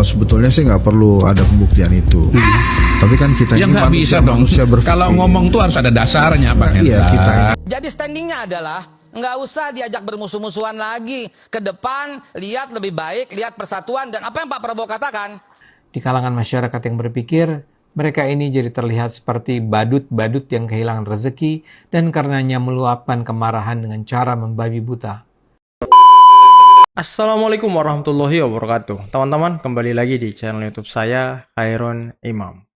kalau sebetulnya sih nggak perlu ada pembuktian itu. Tapi kan kita Ya ini nggak bisa dong. manusia berpikir. Kalau ngomong tuh harus ada dasarnya, Pak Iya, Hensa. kita Jadi standingnya adalah nggak usah diajak bermusuh-musuhan lagi. Ke depan, lihat lebih baik, lihat persatuan. Dan apa yang Pak Prabowo katakan? Di kalangan masyarakat yang berpikir, mereka ini jadi terlihat seperti badut-badut yang kehilangan rezeki dan karenanya meluapkan kemarahan dengan cara membabi buta. Assalamualaikum warahmatullahi wabarakatuh. Teman-teman, kembali lagi di channel YouTube saya, Khairun Imam.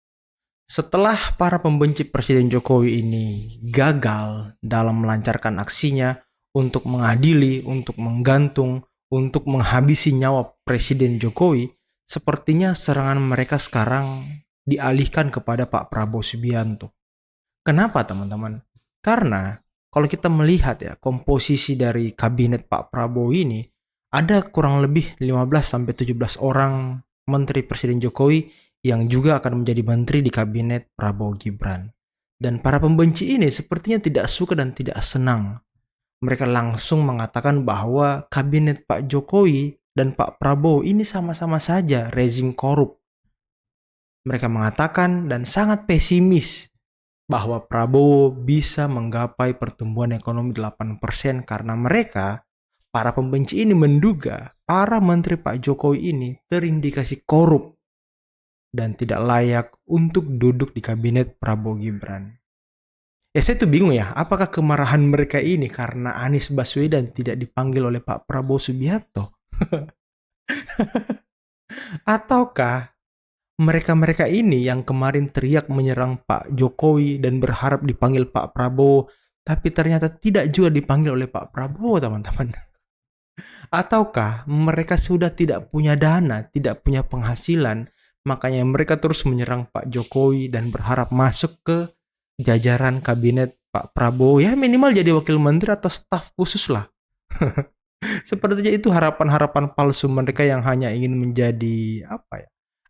Setelah para pembenci Presiden Jokowi ini gagal dalam melancarkan aksinya untuk mengadili, untuk menggantung, untuk menghabisi nyawa Presiden Jokowi, sepertinya serangan mereka sekarang dialihkan kepada Pak Prabowo Subianto. Kenapa, teman-teman? Karena kalau kita melihat ya komposisi dari kabinet Pak Prabowo ini, ada kurang lebih 15-17 orang menteri Presiden Jokowi yang juga akan menjadi menteri di kabinet Prabowo Gibran. Dan para pembenci ini sepertinya tidak suka dan tidak senang. Mereka langsung mengatakan bahwa kabinet Pak Jokowi dan Pak Prabowo ini sama-sama saja rezim korup. Mereka mengatakan dan sangat pesimis bahwa Prabowo bisa menggapai pertumbuhan ekonomi 8% karena mereka, para pembenci ini menduga para menteri Pak Jokowi ini terindikasi korup dan tidak layak untuk duduk di kabinet Prabowo Gibran. Ya saya tuh bingung ya, apakah kemarahan mereka ini karena Anies Baswedan tidak dipanggil oleh Pak Prabowo Subianto? Ataukah mereka-mereka ini yang kemarin teriak menyerang Pak Jokowi dan berharap dipanggil Pak Prabowo, tapi ternyata tidak juga dipanggil oleh Pak Prabowo, teman-teman? Ataukah mereka sudah tidak punya dana, tidak punya penghasilan, makanya mereka terus menyerang Pak Jokowi dan berharap masuk ke jajaran kabinet Pak Prabowo, ya minimal jadi wakil menteri atau staf khusus lah. Sepertinya itu harapan-harapan palsu mereka yang hanya ingin menjadi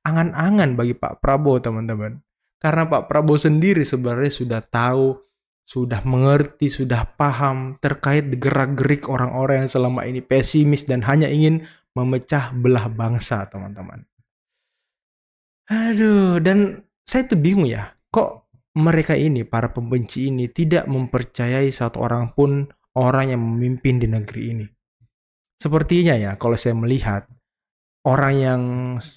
angan-angan bagi Pak Prabowo, teman-teman. Karena Pak Prabowo sendiri sebenarnya sudah tahu, sudah mengerti, sudah paham terkait gerak-gerik orang-orang yang selama ini pesimis dan hanya ingin memecah belah bangsa, teman-teman. Aduh, dan saya tuh bingung ya, kok mereka ini, para pembenci ini tidak mempercayai satu orang pun orang yang memimpin di negeri ini. Sepertinya ya, kalau saya melihat, orang yang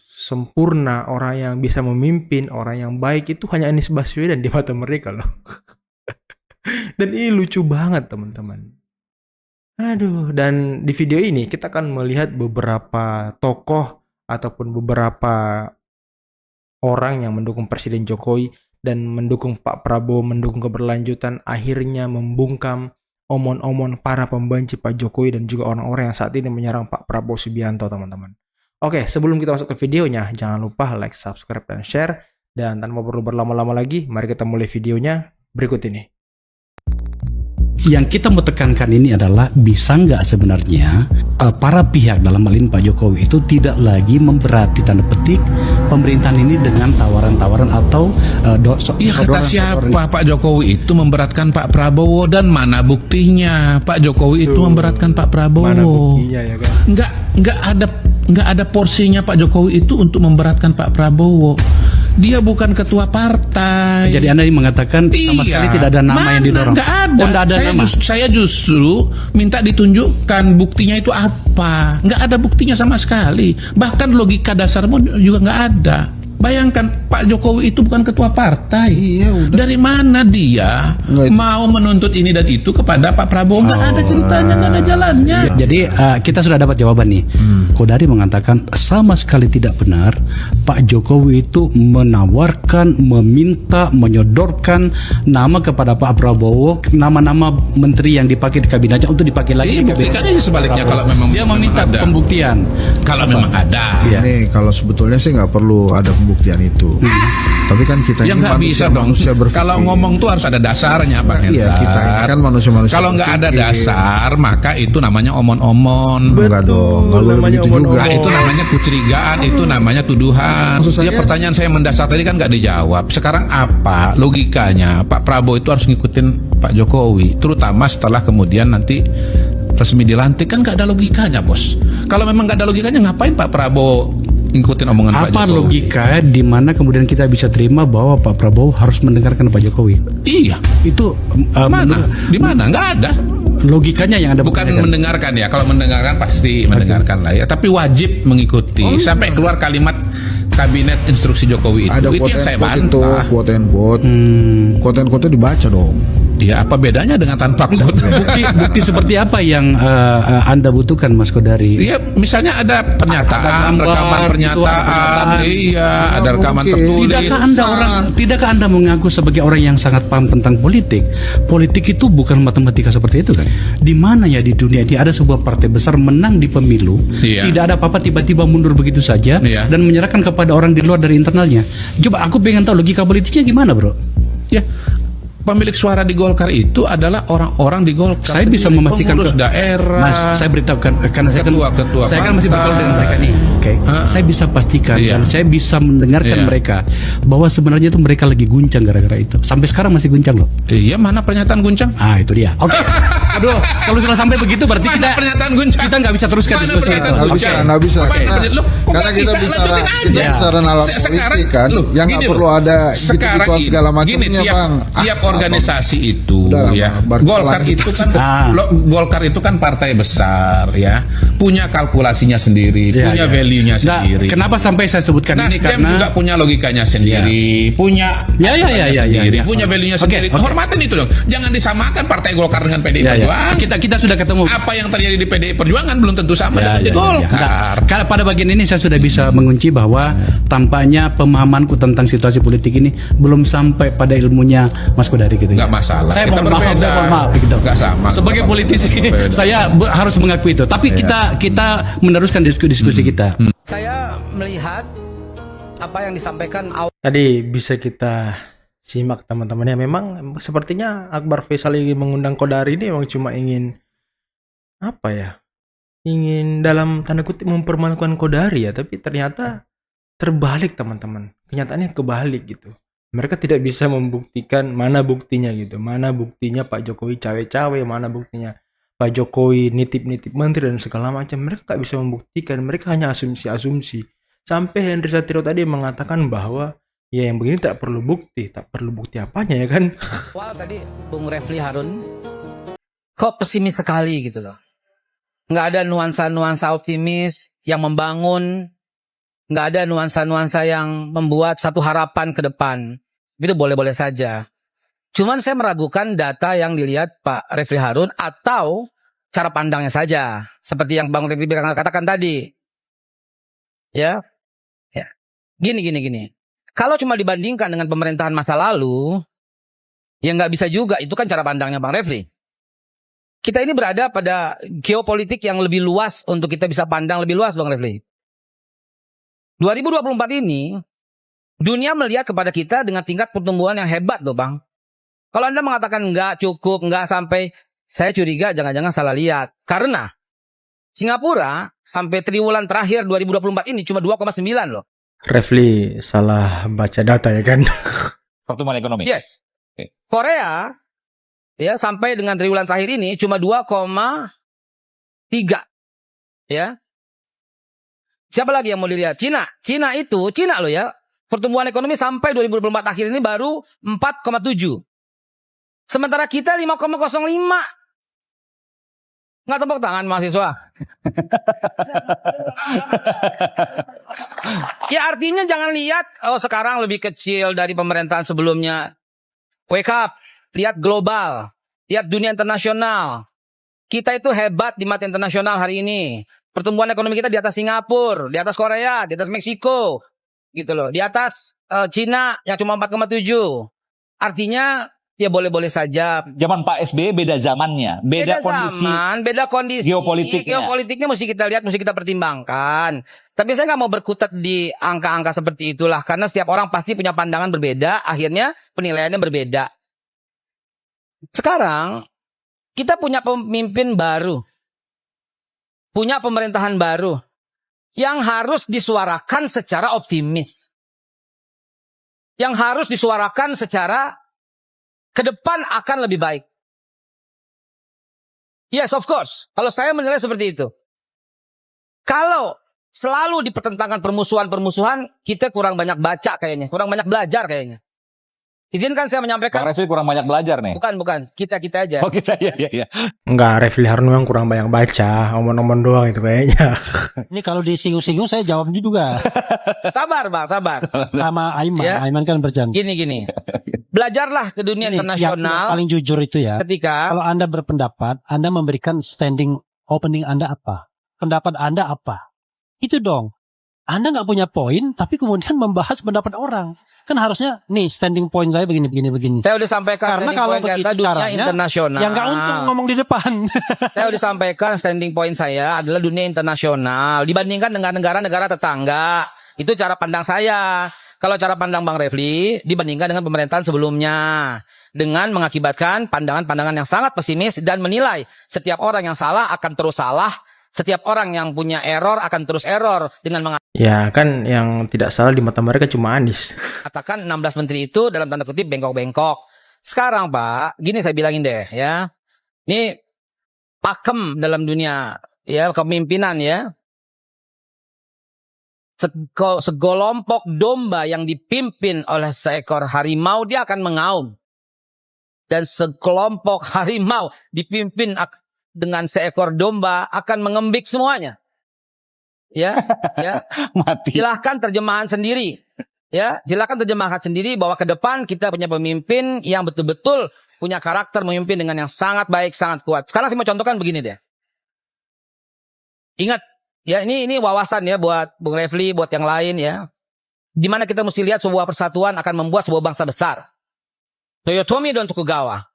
sempurna, orang yang bisa memimpin, orang yang baik itu hanya Anies Baswedan di mata mereka loh. Dan ini lucu banget, teman-teman. Aduh, dan di video ini kita akan melihat beberapa tokoh ataupun beberapa orang yang mendukung Presiden Jokowi dan mendukung Pak Prabowo, mendukung keberlanjutan, akhirnya membungkam omon-omon para pembenci Pak Jokowi dan juga orang-orang yang saat ini menyerang Pak Prabowo Subianto, teman-teman. Oke, sebelum kita masuk ke videonya, jangan lupa like, subscribe, dan share. Dan tanpa perlu berlama-lama lagi, mari kita mulai videonya berikut ini. Yang kita mau tekankan ini adalah bisa nggak sebenarnya para pihak dalam hal ini Pak Jokowi itu tidak lagi memberati tanda petik pemerintahan ini dengan tawaran-tawaran atau Kata siapa Pak Jokowi itu memberatkan Pak Prabowo, dan mana buktinya Pak Jokowi itu memberatkan Pak Prabowo? Mana buktinya ya kan? Nggak ada porsinya Pak Jokowi itu untuk memberatkan Pak Prabowo. Dia bukan ketua partai. Jadi Anda ini mengatakan sama sekali tidak ada nama yang didorong. Nggak ada. Oh, nggak ada nama. Saya justru minta ditunjukkan buktinya itu apa. Nggak ada buktinya sama sekali. Bahkan logika dasarmu juga nggak ada. Bayangkan Pak Jokowi itu bukan ketua partai. Iya, udah. Dari mana dia mau menuntut ini dan itu kepada Pak Prabowo? Nggak ada ceritanya, nggak ada jalannya. Jadi kita sudah dapat jawaban nih. Kodari mengatakan sama sekali tidak benar Pak Jokowi itu menawarkan, meminta, menyodorkan nama kepada Pak Prabowo, nama-nama menteri yang dipakai di kabinetnya untuk dipakai lagi. Buktikannya sebaliknya kalau memang dia meminta ada pembuktian. Kalau memang ada. Ini kalau sebetulnya sih nggak perlu ada pembuktian itu. Tapi kan kita Ya ini nggak bisa dong. manusia berpikir. Kalau ngomong tuh harus ada dasarnya, Pak Hensa. Iya, kita ini kan manusia-manusia Kalau nggak ada berpikir. dasar, maka itu namanya omon-omon. Enggak dong, nggak boleh namanya begitu juga. Nah, itu namanya kecurigaan, itu namanya tuduhan. Maksud Ya, saya- pertanyaan saya mendasar tadi kan nggak dijawab. Sekarang apa logikanya Pak Prabowo itu harus ngikutin Pak Jokowi, terutama setelah kemudian nanti resmi dilantik? Kan nggak ada logikanya, bos. Kalau memang nggak ada logikanya, ngapain Pak Prabowo ngikutin omongan Pak Apa Jokowi. logika di mana kemudian kita bisa terima bahwa Pak Prabowo harus mendengarkan Pak Jokowi? Iya. Itu Mana? Di mana? Nggak ada. logikanya yang Anda Bukan pertanyakan. mendengarkan ya. Kalau mendengarkan pasti mendengarkan lah ya. Tapi wajib mengikuti sampai keluar kalimat kabinet instruksi Jokowi itu. Ada Itu quote yang saya and quote itu, bantah. quote and quote. Quote and quote itu dibaca dong. Ya apa bedanya dengan tanpa quote? Bukti seperti apa yang Anda butuhkan, Mas Kodari? Iya, misalnya ada pernyataan, gambar, rekaman gitu, pernyataan, ada iya, ada rekaman mungkin. tertulis. Tidakkah Anda mengaku sebagai orang yang sangat paham tentang politik? Politik itu bukan matematika seperti itu kan? Di mana ya di dunia ini ada sebuah partai besar menang di pemilu, Iya. tidak ada apa-apa tiba-tiba mundur begitu saja Iya. dan menyerahkan kepada orang di luar dari internalnya. Coba aku pengen tahu logika politiknya gimana, Bro? Ya, pemilik suara di Golkar itu adalah orang-orang di Golkar. Saya bisa memastikan pengurus daerah. Mas, saya beritahukan karena Ketua saya kan masih bergaul dengan mereka nih. Oke. Saya bisa pastikan Iya. dan saya bisa mendengarkan Iya. mereka bahwa sebenarnya itu mereka lagi guncang gara-gara itu. Sampai sekarang masih guncang loh. Iya, mana pernyataan guncang? Ah, itu dia. Oke. Aduh, kalau sudah sampai begitu berarti Mana pernyataan guncang? kita nggak bisa teruskan Mana diskusi pernyataan itu. Nggak bisa, nggak bisa. Apa yang Karena- terjadi? Loh, kok karena nggak kita bisa? bicara- Lanjutin kita aja. bicara nalar Sekarang, politik kan, loh, yang nggak gini perlu loh. ada Sekarang gitu-gituan segala gini, macamnya, Bang. tiap organisasi itu Udah lah, ya. Bang, Golkar lanjut. itu kan Ah. Golkar itu kan partai besar ya. Punya kalkulasinya sendiri, Iya, punya iya. value-nya Nah, sendiri. kenapa sampai saya sebutkan ini Nasdem karena juga punya logikanya sendiri, punya Ya, ya, aturannya ya, ya, sendiri, ya. punya value-nya Oke, sendiri. oke. Hormatin itu dong. Jangan disamakan Partai Golkar dengan PDI ya, ya. Perjuangan. Kita sudah ketemu. Apa yang terjadi di PDI Perjuangan belum tentu sama dengan di Ya. Golkar. Nah, karena pada bagian ini saya sudah bisa mengunci bahwa tampaknya pemahamanku tentang situasi politik ini belum sampai pada ilmunya Mas Kodari gitu. Nggak masalah. Saya Kita mohon maaf, berbeda. saya mohon maaf gitu. Nggak sama. Sebagai Nggak politisi, berbeda. saya harus mengakui itu. Tapi kita meneruskan diskusi kita. Saya melihat apa yang disampaikan Tadi bisa kita simak teman-teman ya, memang sepertinya Akbar Faisal ingin mengundang Kodari ini memang cuma ingin apa ya, ingin dalam tanda kutip mempermalukan Kodari ya, tapi ternyata terbalik teman-teman, kenyataannya kebalik gitu. Mereka tidak bisa membuktikan mana buktinya gitu, mana buktinya Pak Jokowi cawe-cawe, mana buktinya Pak Jokowi nitip-nitip menteri dan segala macam. Mereka nggak bisa membuktikan, mereka hanya asumsi-asumsi. Sampai Henry Satrio tadi mengatakan bahwa ya yang begini tak perlu bukti apanya ya kan? awal tadi Bung Refli Harun kok pesimis sekali gitu loh. Nggak ada nuansa-nuansa optimis yang membangun, nggak ada nuansa-nuansa yang membuat satu harapan ke depan. Itu boleh-boleh saja. Cuman saya meragukan data yang dilihat Pak Refli Harun atau cara pandangnya saja. Seperti yang Bang Refli katakan tadi. Ya. Gini. Kalau cuma dibandingkan dengan pemerintahan masa lalu, ya nggak bisa juga. Itu kan cara pandangnya Bang Refli. Kita ini berada pada geopolitik yang lebih luas untuk kita bisa pandang lebih luas, Bang Refli. 2024 ini, dunia melihat kepada kita dengan tingkat pertumbuhan yang hebat loh, Bang. Kalau Anda mengatakan nggak cukup, nggak sampai, saya curiga jangan-jangan salah lihat. Karena Singapura sampai triwulan terakhir 2024 ini cuma 2,9 loh. Refli salah baca data ya kan? Pertumbuhan ekonomi. Yes. Korea ya sampai dengan triwulan terakhir ini cuma 2,3. Ya. Siapa lagi yang mau dilihat? Cina loh ya. Pertumbuhan ekonomi sampai 2024 akhir ini baru 4,7. Sementara kita 5,05. Nggak tepuk tangan mahasiswa. Ya artinya jangan lihat, oh sekarang lebih kecil dari pemerintahan sebelumnya. Wake up, lihat global, lihat dunia internasional. Kita itu hebat di mata internasional hari ini. Pertumbuhan ekonomi kita di atas Singapura, di atas Korea, di atas Meksiko, gitu loh. Di atas Cina yang cuma 4,7. Artinya ya boleh-boleh saja. Zaman Pak SBY beda zamannya, beda kondisi. Zaman, beda kondisi. geopolitiknya. Geopolitiknya mesti kita lihat, mesti kita pertimbangkan. Tapi saya nggak mau berkutat di angka-angka seperti itulah, karena setiap orang pasti punya pandangan berbeda. Akhirnya penilaiannya berbeda. Sekarang kita punya pemimpin baru, punya pemerintahan baru yang harus disuarakan secara optimis, yang harus disuarakan secara ke depan akan lebih baik. Yes, of course. Kalau saya menilai seperti itu. Kalau selalu dipertentangkan permusuhan-permusuhan, kita kurang banyak baca kayaknya, kurang banyak belajar kayaknya. Izinkan saya Bang menyampaikan. Refli kurang banyak belajar nih. Bukan, kita aja. Oh kita ya. Enggak, Refli Harun memang kurang banyak baca, omong-omong doang itu kayaknya. Ini kalau disinggung-singgung saya jawab juga Sabar Bang, sabar. sama Aiman. Ya. Aiman kan berjanji. Gini. Belajarlah ke dunia Ini yang internasional paling jujur itu ya. ketika Kalau Anda berpendapat, Anda memberikan standing opening Anda apa? Pendapat Anda apa? Itu dong. Anda nggak punya poin, tapi kemudian membahas pendapat orang. Kan harusnya, nih standing point saya begini. saya udah sampaikan Karena standing kalau point begitu kita dunia caranya, internasional. yang nggak untung ngomong di depan. Saya udah sampaikan standing point saya adalah dunia internasional dibandingkan dengan negara-negara tetangga. Itu cara pandang saya. Kalau cara pandang Bang Refli dibandingkan dengan pemerintahan sebelumnya, dengan mengakibatkan pandangan-pandangan yang sangat pesimis dan menilai setiap orang yang salah akan terus salah, setiap orang yang punya error akan terus error, dengan Ya kan yang tidak salah di mata mereka cuma Anies. mengatakan 16 menteri itu dalam tanda kutip bengkok-bengkok. Sekarang Pak, gini saya bilangin deh ya. Ini pakem dalam dunia ya kepemimpinan ya. Segelompok domba yang dipimpin oleh seekor harimau dia akan mengaum. Dan sekelompok harimau dipimpin dengan seekor domba akan mengembik semuanya. Ya. Mati. Silahkan terjemahan sendiri. Ya, silakan terjemahkan sendiri bahwa ke depan kita punya pemimpin yang betul-betul punya karakter memimpin dengan yang sangat baik, sangat kuat. Sekarang saya mau contohkan begini deh. Ingat, ya ini wawasan ya buat Bung Refli, buat yang lain ya. Dimana kita mesti lihat sebuah persatuan akan membuat sebuah bangsa besar. Toyotomi dan Tokugawa,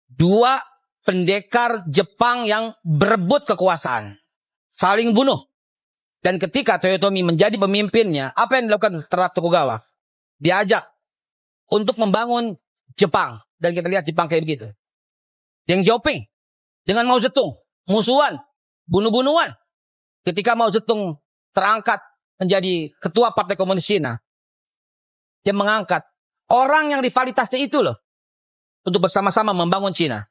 dua pendekar Jepang yang berebut kekuasaan, saling bunuh. Dan ketika Toyotomi menjadi pemimpinnya, apa yang dilakukan terhadap Tokugawa? Diajak untuk membangun Jepang. Dan kita lihat Jepang kayak begitu. Deng Xiaoping dengan Mao Zedong, musuhan, bunuh-bunuhan. Ketika Mao Zedong terangkat menjadi ketua Partai Komunis Cina, dia mengangkat orang yang rivalitasnya itu loh, untuk bersama-sama membangun Cina.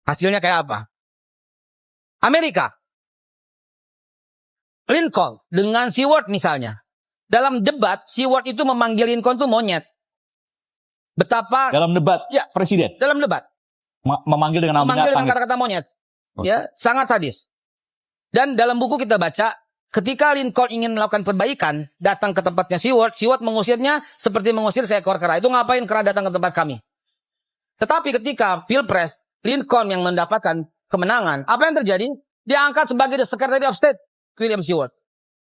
Hasilnya kayak apa? Amerika, Lincoln dengan Seward misalnya. Dalam debat, Seward itu memanggil Lincoln itu monyet. Betapa Dalam debat Ya. presiden dalam debat memanggil dengan nama memanggil dengan binatang. kata-kata monyet. Ya, sangat sadis. Dan dalam buku kita baca, ketika Lincoln ingin melakukan perbaikan, datang ke tempatnya Seward mengusirnya seperti mengusir seekor kera. Itu ngapain kera datang ke tempat kami? Tetapi ketika Pilpres, Lincoln yang mendapatkan kemenangan, apa yang terjadi? Dia angkat sebagai the Secretary of State William Seward.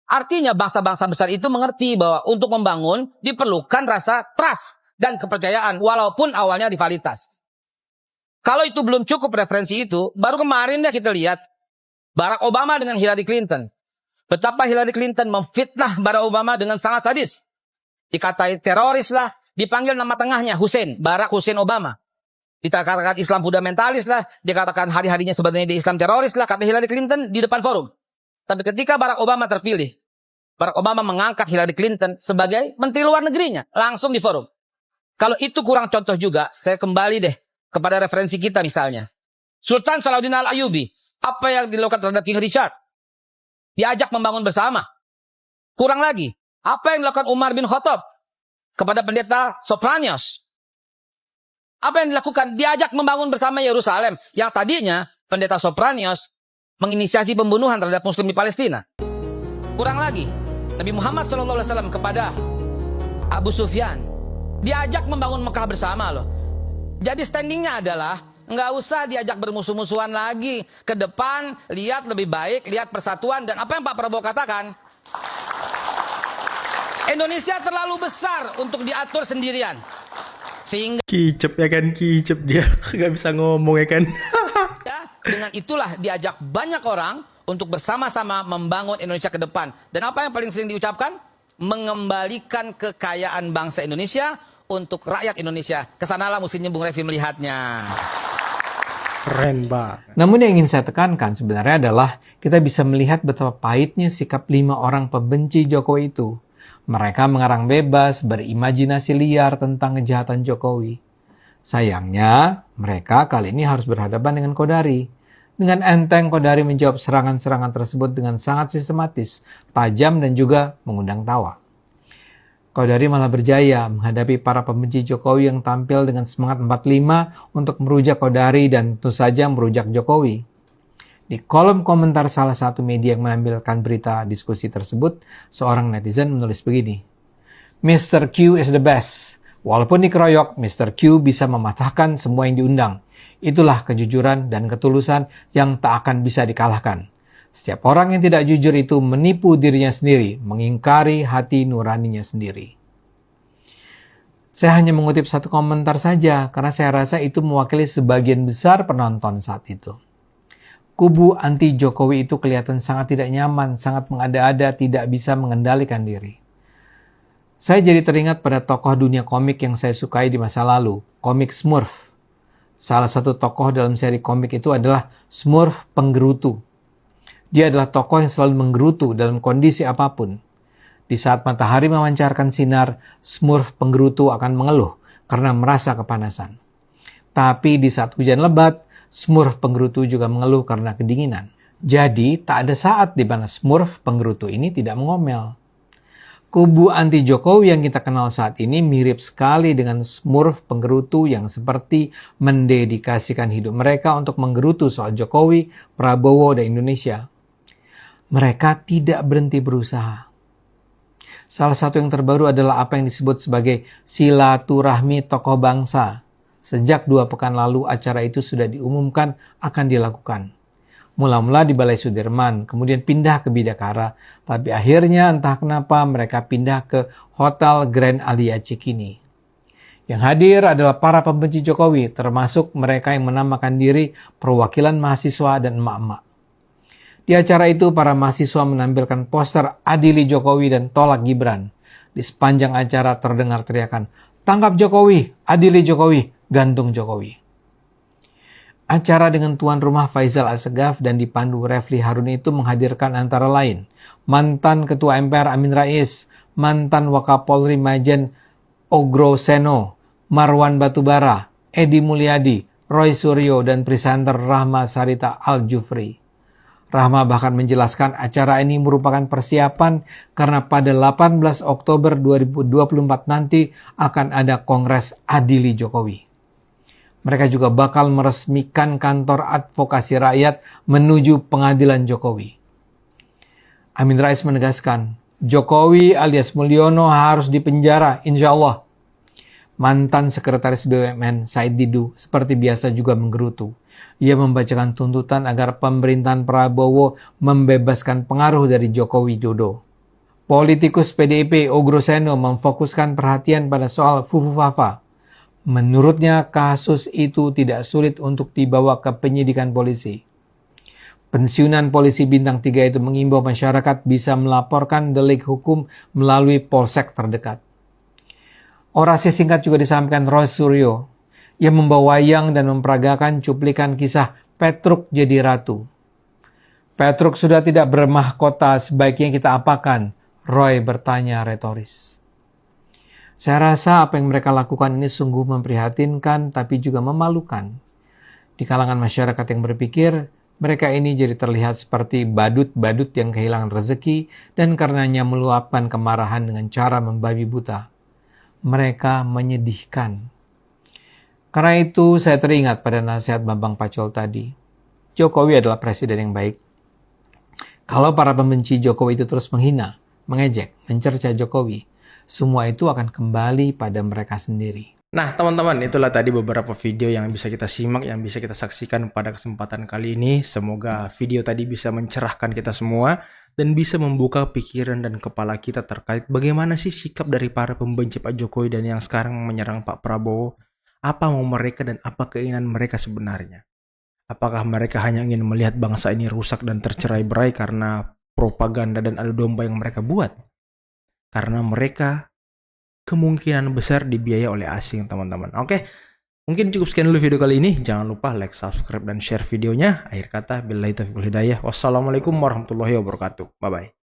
Artinya bangsa-bangsa besar itu mengerti bahwa untuk membangun diperlukan rasa trust dan kepercayaan walaupun awalnya rivalitas. Kalau itu belum cukup referensi itu, baru kemarin ya kita lihat Barack Obama dengan Hillary Clinton. Betapa Hillary Clinton memfitnah Barack Obama dengan sangat sadis. Dikatai teroris lah, dipanggil nama tengahnya Hussein, Barack Hussein Obama. Dikatakan Islam fundamentalis lah, dikatakan hari-harinya sebenarnya di Islam teroris lah, kata Hillary Clinton di depan forum. Tapi ketika Barack Obama terpilih, Barack Obama mengangkat Hillary Clinton sebagai menteri luar negerinya, langsung di forum. Kalau itu kurang contoh juga, saya kembali deh kepada referensi kita misalnya. Sultan Salahuddin Al-Ayyubi, apa yang dilakukan terhadap King Richard? Diajak membangun bersama. Kurang lagi, apa yang dilakukan Umar bin Khattab kepada pendeta Sopranius? Apa yang dilakukan? Diajak membangun bersama Yerusalem, yang tadinya pendeta Sopranius menginisiasi pembunuhan terhadap Muslim di Palestina. Kurang lagi, Nabi Muhammad SAW kepada Abu Sufyan diajak membangun Mekah bersama loh. Jadi standingnya adalah nggak usah diajak bermusuh-musuhan lagi. Ke depan lihat lebih baik, lihat persatuan, dan apa yang Pak Prabowo katakan, Indonesia terlalu besar untuk diatur sendirian. Sehingga Kicep ya kan, kicep dia. Nggak bisa ngomong ya kan. dengan itulah diajak banyak orang untuk bersama-sama membangun Indonesia ke depan. Dan apa yang paling sering diucapkan? Mengembalikan kekayaan bangsa Indonesia untuk rakyat Indonesia. Kesanalah mestinya Bung Refli melihatnya. Keren banget. Namun yang ingin saya tekankan sebenarnya adalah kita bisa melihat betapa pahitnya sikap 5 orang pembenci Jokowi itu. Mereka mengarang bebas, berimajinasi liar tentang kejahatan Jokowi. Sayangnya, mereka kali ini harus berhadapan dengan Kodari. Dengan enteng, Kodari menjawab serangan-serangan tersebut dengan sangat sistematis, tajam, dan juga mengundang tawa. Kodari malah berjaya menghadapi para pembenci Jokowi yang tampil dengan semangat 45 untuk merujak Kodari dan tentu saja merujak Jokowi. Di kolom komentar salah satu media yang menampilkan berita diskusi tersebut, seorang netizen menulis begini, "Mr. Q is the best. Walaupun dikeroyok, Mr. Q bisa mematahkan semua yang diundang. Itulah kejujuran dan ketulusan yang tak akan bisa dikalahkan. Setiap orang yang tidak jujur itu menipu dirinya sendiri, mengingkari hati nuraninya sendiri." Saya hanya mengutip satu komentar saja, karena saya rasa itu mewakili sebagian besar penonton saat itu. Kubu anti Jokowi itu kelihatan sangat tidak nyaman, sangat mengada-ada, tidak bisa mengendalikan diri. Saya jadi teringat pada tokoh dunia komik yang saya sukai di masa lalu, komik Smurf. Salah satu tokoh dalam seri komik itu adalah Smurf Penggerutu. Dia adalah tokoh yang selalu menggerutu dalam kondisi apapun. Di saat matahari memancarkan sinar, Smurf Penggerutu akan mengeluh karena merasa kepanasan. Tapi di saat hujan lebat, Smurf Penggerutu juga mengeluh karena kedinginan. Jadi, tak ada saat di mana Smurf Penggerutu ini tidak mengomel. Kubu anti Jokowi yang kita kenal saat ini mirip sekali dengan Smurf Penggerutu yang seperti mendedikasikan hidup mereka untuk menggerutu soal Jokowi, Prabowo, dan Indonesia. Mereka tidak berhenti berusaha. Salah satu yang terbaru adalah apa yang disebut sebagai silaturahmi tokoh bangsa. Sejak 2 pekan lalu acara itu sudah diumumkan akan dilakukan. Mula-mula di Balai Sudirman, kemudian pindah ke Bidakara, tapi akhirnya entah kenapa mereka pindah ke Hotel Grand Alia Cikini. Yang hadir adalah para pembenci Jokowi, termasuk mereka yang menamakan diri perwakilan mahasiswa dan emak-emak. Di acara itu, para mahasiswa menampilkan poster Adili Jokowi dan Tolak Gibran. Di sepanjang acara terdengar teriakan, "Tangkap Jokowi, adili Jokowi, gantung Jokowi." Acara dengan tuan rumah Faisal Assegaf dan dipandu Refli Harun itu menghadirkan antara lain mantan Ketua MPR Amin Rais, mantan Wakapolri Majen Ogro Seno, Marwan Batubara, Edi Mulyadi, Roy Suryo, dan presenter Rahma Sarita Al-Jufri. Rahma bahkan menjelaskan acara ini merupakan persiapan karena pada 18 Oktober 2024 nanti akan ada Kongres Adili Jokowi. Mereka juga bakal meresmikan kantor advokasi rakyat menuju pengadilan Jokowi. Amin Rais menegaskan, Jokowi alias Mulyono harus dipenjara, insya Allah. Mantan Sekretaris BUMN Said Didu seperti biasa juga menggerutu. Ia membacakan tuntutan agar pemerintahan Prabowo membebaskan pengaruh dari Joko Widodo. Politikus PDIP Ogro Seno memfokuskan perhatian pada soal Fufufafa. Menurutnya kasus itu tidak sulit untuk dibawa ke penyidikan polisi. Pensiunan polisi bintang 3 itu mengimbau masyarakat bisa melaporkan delik hukum melalui polsek terdekat. Orasi singkat juga disampaikan Roy Suryo yang membawa wayang dan memperagakan cuplikan kisah Petruk jadi ratu. Petruk sudah tidak bermahkota, sebaiknya kita apakan? Roy bertanya retoris. Saya rasa apa yang mereka lakukan ini sungguh memprihatinkan tapi juga memalukan. Di kalangan masyarakat yang berpikir, mereka ini jadi terlihat seperti badut-badut yang kehilangan rezeki dan karenanya meluapkan kemarahan dengan cara membabi buta. Mereka menyedihkan. Karena itu saya teringat pada nasihat Bambang Pacul tadi. Jokowi adalah presiden yang baik. Kalau para pembenci Jokowi itu terus menghina, mengejek, mencerca Jokowi, semua itu akan kembali pada mereka sendiri. Nah teman-teman, itulah tadi beberapa video yang bisa kita simak, yang bisa kita saksikan pada kesempatan kali ini. Semoga video tadi bisa mencerahkan kita semua dan bisa membuka pikiran dan kepala kita terkait bagaimana sih sikap dari para pembenci Pak Jokowi dan yang sekarang menyerang Pak Prabowo. Apa mau mereka dan apa keinginan mereka sebenarnya? Apakah mereka hanya ingin melihat bangsa ini rusak dan tercerai-berai karena propaganda dan adu domba yang mereka buat? Karena mereka kemungkinan besar dibiayai oleh asing, teman-teman. Oke, mungkin cukup sekian dulu video kali ini. Jangan lupa like, subscribe, dan share videonya. Akhir kata, billahi taufiq wal hidayah. Wassalamualaikum warahmatullahi wabarakatuh. Bye-bye.